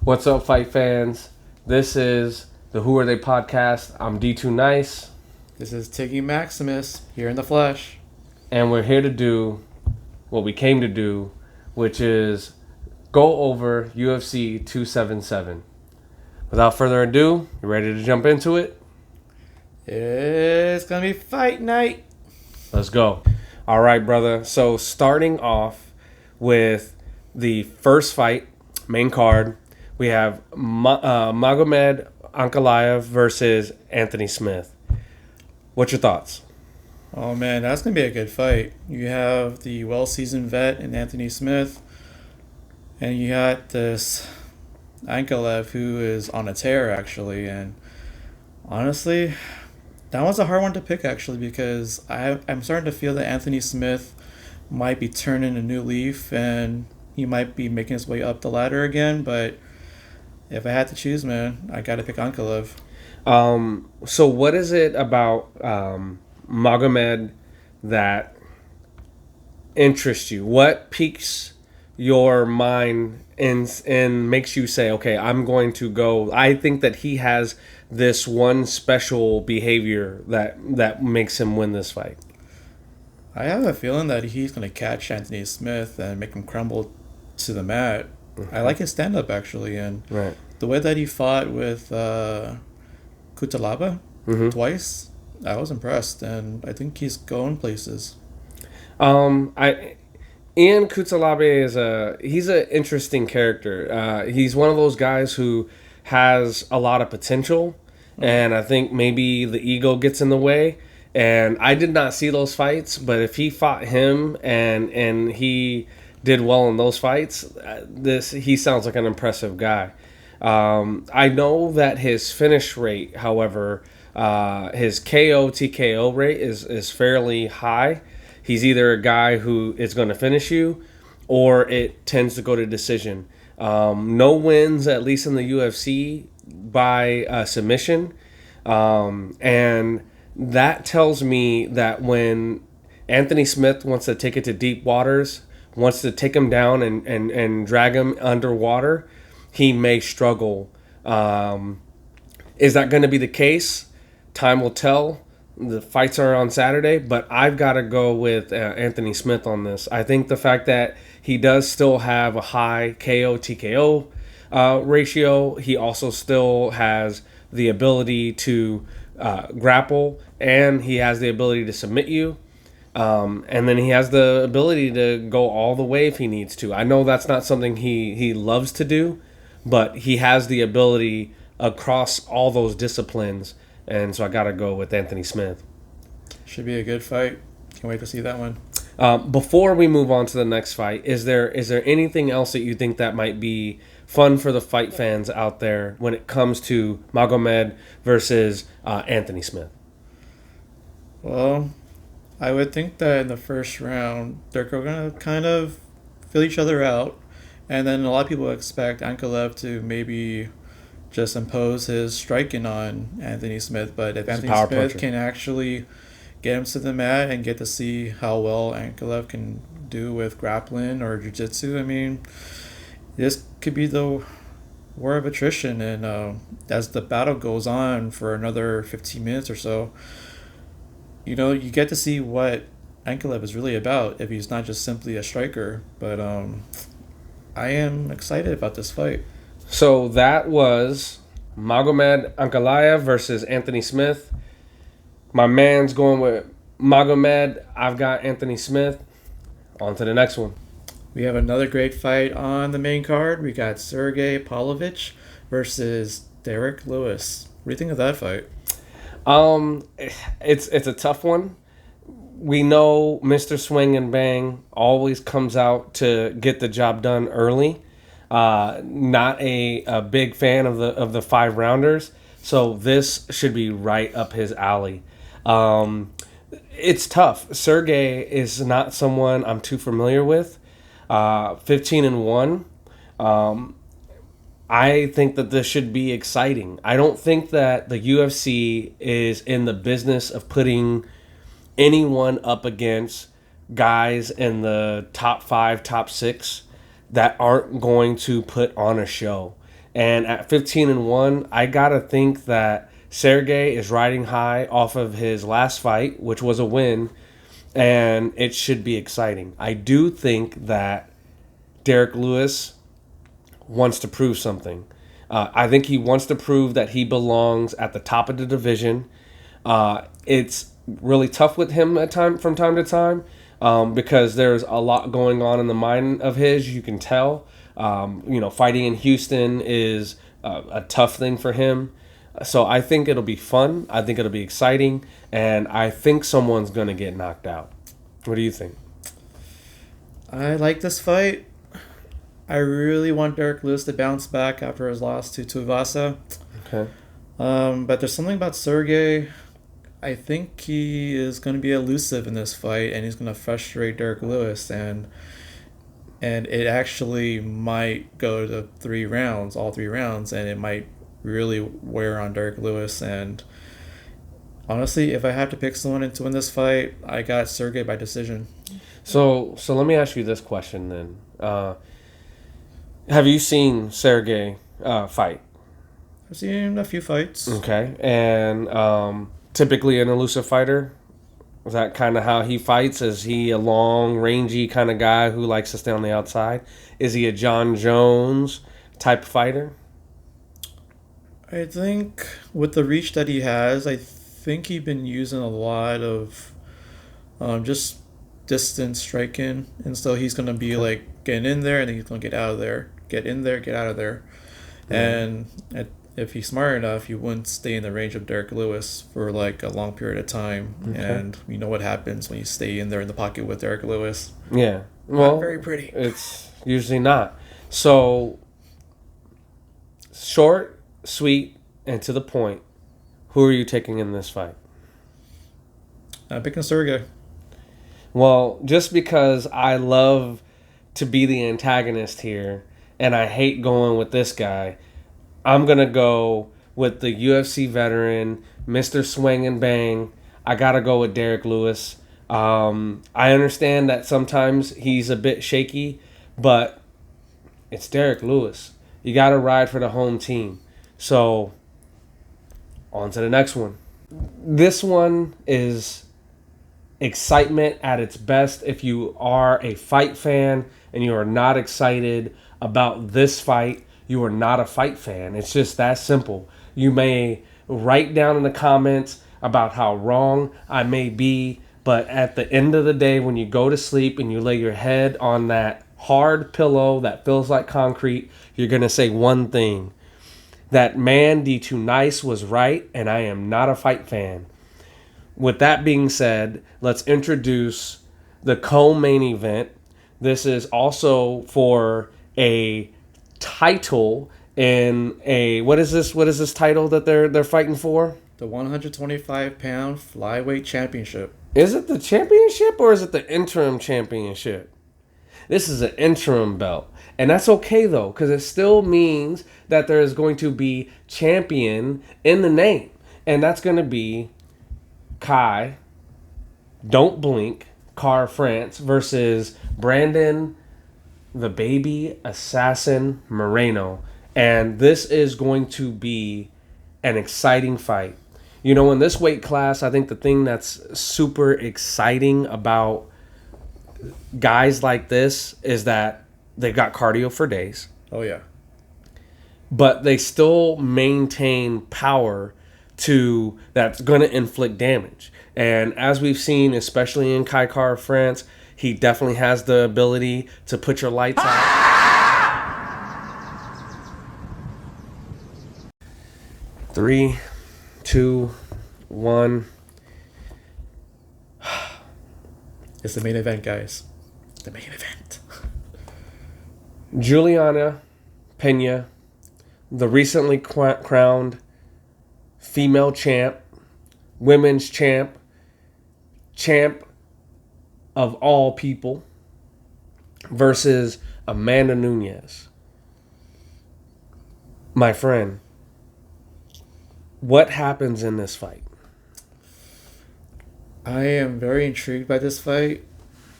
What's up, fight fans? This is the Who Are They podcast. I'm D2 Nice, This is Tiggy Maximus here in the flesh. and we're here to do what we came to do, which is go over UFC 277. Without further ado, you ready to jump into it? It's gonna be fight night. Let's go. All right, brother. So starting off with the first fight, main card, we have Magomed Ankalaev versus Anthony Smith. What's your thoughts? Oh man, that's gonna be a good fight. You have the well-seasoned vet in Anthony Smith, and you got this Ankalaev who is on a tear actually. And honestly, that was a hard one to pick actually because I'm starting to feel that Anthony Smith might be turning a new leaf and he might be making his way up the ladder again. But if I had to choose, man, I gotta pick Ankalaev. So what is it about Magomed that interests you? What piques your mind and makes you say, okay, I'm going to go? I think that he has this one special behavior that makes him win this fight. I have a feeling that he's going to catch Anthony Smith and make him crumble to the mat. I like his stand up actually, and Right. the way that he fought with Kutalaba twice, I was impressed, and I think he's going places. I Ian Kutsalabe he's an interesting character. He's one of those guys who has a lot of potential, and I think maybe the ego gets in the way. And I did not see those fights, but if he fought him and he did well in those fights, he sounds like an impressive guy. I know that his finish rate, however, his KO TKO rate is fairly high. He's either a guy who is going to finish you, or it tends to go to decision. No wins, at least in the UFC, by submission, and that tells me that when Anthony Smith wants to take it to deep waters, wants to take him down and drag him underwater, he may struggle. Is that going to be the case? Time will tell. The fights are on Saturday, but I've got to go with Anthony Smith on this. I think the fact that he does still have a high KO TKO ratio, he also still has the ability to grapple, and he has the ability to submit you. And then he has the ability to go all the way if he needs to. I know that's not something he loves to do, but he has the ability across all those disciplines. And so I got to go with Anthony Smith. Should be a good fight. Can't wait to see that one. Before we move on to the next fight, is there anything else that you think that might be fun for the fight fans out there when it comes to Magomed versus Anthony Smith? Well, I would think that in the first round, they're going to kind of fill each other out. And then a lot of people expect Ankalaev to maybe just impose his striking on Anthony Smith. But if Anthony Smith puncher. can actually get him to the mat and get to see how well Ankalaev can do with grappling or jiu-jitsu, I mean, this could be the war of attrition. And as the battle goes on for another 15 minutes or so, you get to see what Ankalaev is really about if he's not just simply a striker. But I am excited about this fight. So that was Magomed Ankalaev versus Anthony Smith. My man's going with Magomed. I've got Anthony Smith. On to the next one. We have another great fight on the main card. We got Sergey Pavlovich versus Derek Lewis. What do you think of that fight? It's a tough one. We know Mr. Swing and Bang always comes out to get the job done early. Not a big fan of the 5 rounders, so this should be right up his alley. It's tough. Sergey is not someone I'm too familiar with. 15-1. I think that this should be exciting. I don't think that the UFC is in the business of putting anyone up against guys in the top 5, top 6 that aren't going to put on a show. And at 15-1, I gotta think that Sergey is riding high off of his last fight, which was a win, and it should be exciting. I do think that Derek Lewis wants to prove something. I think he wants to prove that he belongs at the top of the division. It's really tough with him from time to time, because there's a lot going on in the mind of his. You can tell. Fighting in Houston is a tough thing for him. So I think it'll be fun. I think it'll be exciting, and I think someone's gonna get knocked out. What do you think? I like this fight. I really want Derek Lewis to bounce back after his loss to Tuivasa. Okay. But there's something about Sergey. I think he is going to be elusive in this fight, and he's going to frustrate Derek Lewis, and it actually might go to 3 rounds, all 3 rounds, and it might really wear on Derek Lewis. And honestly, if I had to pick someone to win this fight, I got Sergey by decision. So let me ask you this question then. Have you seen Sergey fight? I've seen a few fights. Okay, and typically an elusive fighter. Is that kind of how he fights? Is he a long, rangy kind of guy who likes to stay on the outside? Is he a John Jones type fighter? I think with the reach that he has, I think he's been using a lot of just distance striking, and so he's gonna be like getting in there, and then he's gonna get out of there, get in there, get out of there, and if he's smart enough, he wouldn't stay in the range of Derek Lewis for like a long period of time. Okay. And you know what happens when you stay in there in the pocket with Derek Lewis. Yeah, well, not very pretty. It's usually not. So short, sweet, and to the point. Who are you taking in this fight? I'm picking Sergey. Well, just because I love to be the antagonist here, and I hate going with this guy, I'm going to go with the UFC veteran, Mr. Swing and Bang. I got to go with Derek Lewis. I understand that sometimes he's a bit shaky, but it's Derek Lewis. You got to ride for the home team. So, on to the next one. This one is excitement at its best. If you are a fight fan and you are not excited about this fight, you are not a fight fan. It's just that simple. You may write down in the comments about how wrong I may be, but at the end of the day, when you go to sleep and you lay your head on that hard pillow that feels like concrete, you're going to say one thing: that man D Too Nice was right, and I am not a fight fan. With that being said, let's introduce the co-main event. This is also for a title in a what is this title that they're fighting for? The 125-pound flyweight championship. Is it the championship or is it the interim championship? This is an interim belt, and that's okay though, because it still means that there is going to be champion in the name, and that's going to be Kai Don't Blink Kara-France versus Brandon the Baby Assassin Moreno. And this is going to be an exciting fight. You know, in this weight class, I think the thing that's super exciting about guys like this is that they've got cardio for days. Oh, yeah. But they still maintain power that's going to inflict damage. And as we've seen, especially in Kai Kara-France, he definitely has the ability to put your lights out. 3, 2, 1. It's the main event, guys. The main event. Juliana Pena, the recently crowned female champ, women's champ of all people, versus Amanda Nunes. My friend, what happens in this fight? I am very intrigued by this fight.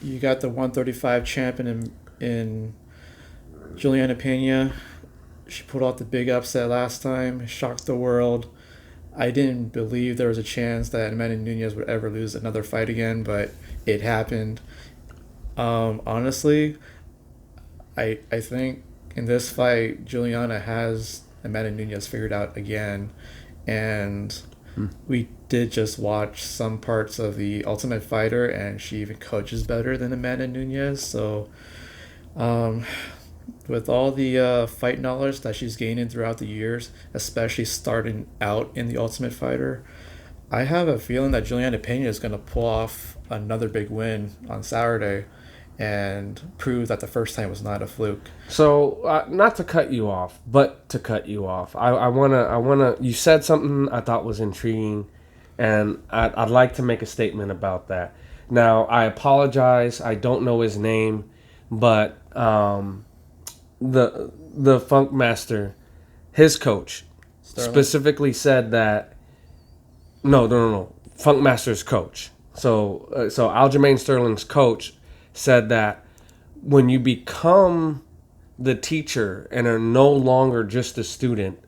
You got the 135 champion in Juliana Pena. She pulled off the big upset last time, shocked the world. I didn't believe there was a chance that Amanda Nunez would ever lose another fight again, but it happened. Honestly, I think in this fight, Juliana has Amanda Nunez figured out again, and we did just watch some parts of the Ultimate Fighter, and she even coaches better than Amanda Nunez. So, um, with all the fight knowledge that she's gaining throughout the years, especially starting out in the Ultimate Fighter, I have a feeling that Juliana Pena is going to pull off another big win on Saturday and prove that the first time was not a fluke. So, not to cut you off, but to cut you off, I wanna. You said something I thought was intriguing, and I'd like to make a statement about that. Now, I apologize. I don't know his name, but the Funk Master, his coach, Sterling? specifically said that. No. Funk Master's coach. So Aljamain Sterling's coach said that when you become the teacher and are no longer just a student,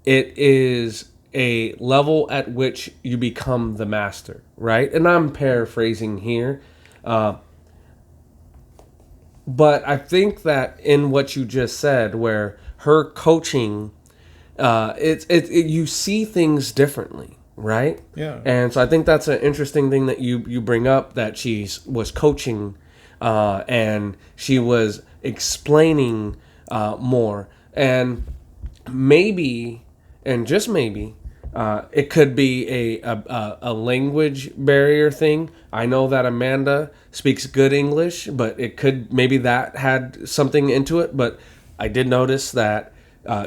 it is a level at which you become the master, right? And I'm paraphrasing here. But I think that in what you just said, where her coaching, you see things differently, right? Yeah. And so I think that's an interesting thing that you bring up, that she was coaching, and she was explaining more, and maybe, and just maybe, it could be a language barrier thing. I know that Amanda speaks good English, but it could, maybe that had something into it. But I did notice that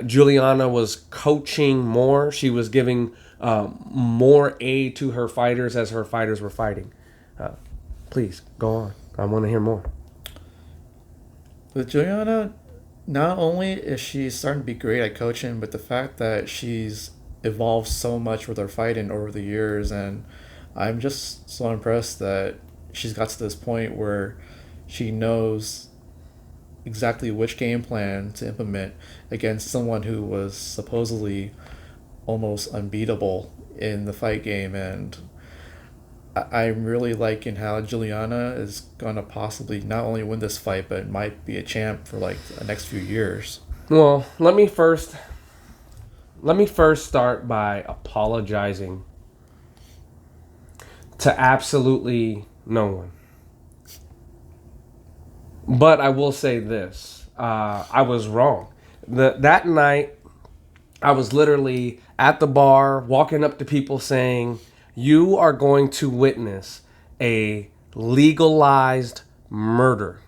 Juliana was coaching more. She was giving more aid to her fighters as her fighters were fighting. Please go on. I want to hear more. With Juliana, not only is she starting to be great at coaching, but the fact that she's evolved so much with her fighting over the years, and I'm just so impressed that she's got to this point where she knows exactly which game plan to implement against someone who was supposedly almost unbeatable in the fight game. And I'm really liking how Juliana is going to possibly not only win this fight, but might be a champ for like the next few years. Well, let me first start by apologizing to absolutely no one. But I will say this. I was wrong. That night, I was literally at the bar, walking up to people saying, "You are going to witness a legalized murder."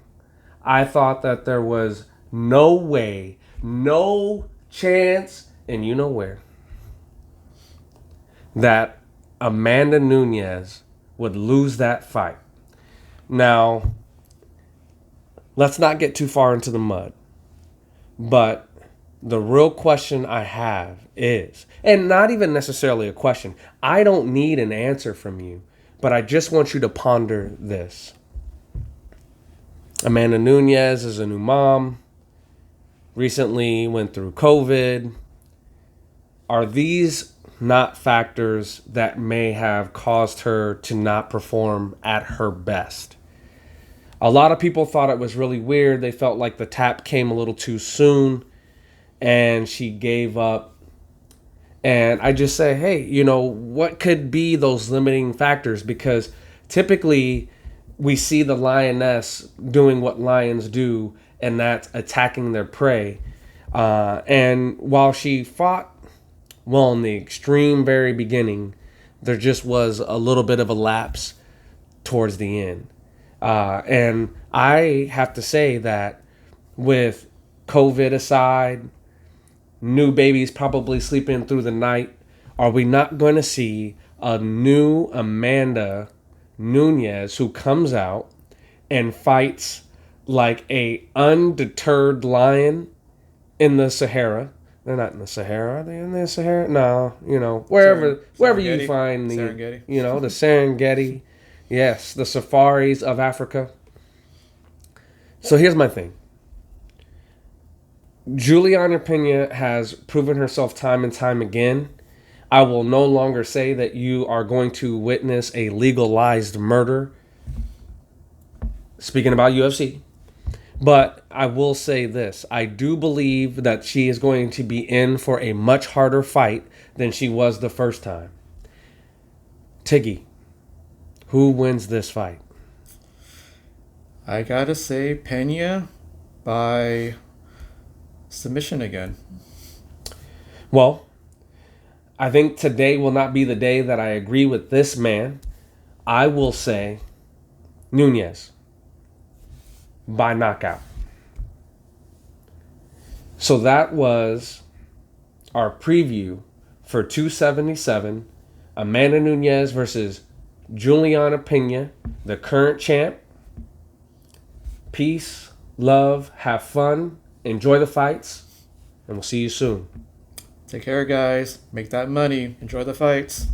I thought that there was no way, no chance, and you know where, that Amanda Nunez would lose that fight. Now, let's not get too far into the mud. But the real question I have is, and not even necessarily a question, I don't need an answer from you, but I just want you to ponder this. Amanda Nunez is a new mom, recently went through COVID. Are these not factors that may have caused her to not perform at her best? A lot of people thought it was really weird. They felt like the tap came a little too soon and she gave up. And I just say, hey, what could be those limiting factors? Because typically we see the lioness doing what lions do, and that's attacking their prey. And while she fought well in the extreme very beginning, there just was a little bit of a lapse towards the end. And I have to say that with COVID aside, new babies probably sleeping through the night, are we not going to see a new Amanda Nunez who comes out and fights like a undeterred lion in the Sahara? They're not in the Sahara. Are they in the Sahara? No, wherever you find the, Serengeti. The Serengeti. Yes, the safaris of Africa. So here's my thing. Juliana Pena has proven herself time and time again. I will no longer say that you are going to witness a legalized murder. Speaking about UFC. But I will say this. I do believe that she is going to be in for a much harder fight than she was the first time. Tiggy, who wins this fight? I gotta say Pena by submission again. Well, I think today will not be the day that I agree with this man. I will say Nunes by knockout. So that was our preview for 277. Amanda Nunes versus Juliana Pena, the current champ. Peace, love, have fun, enjoy the fights, and we'll see you soon. Take care, guys. Make that money. Enjoy the fights.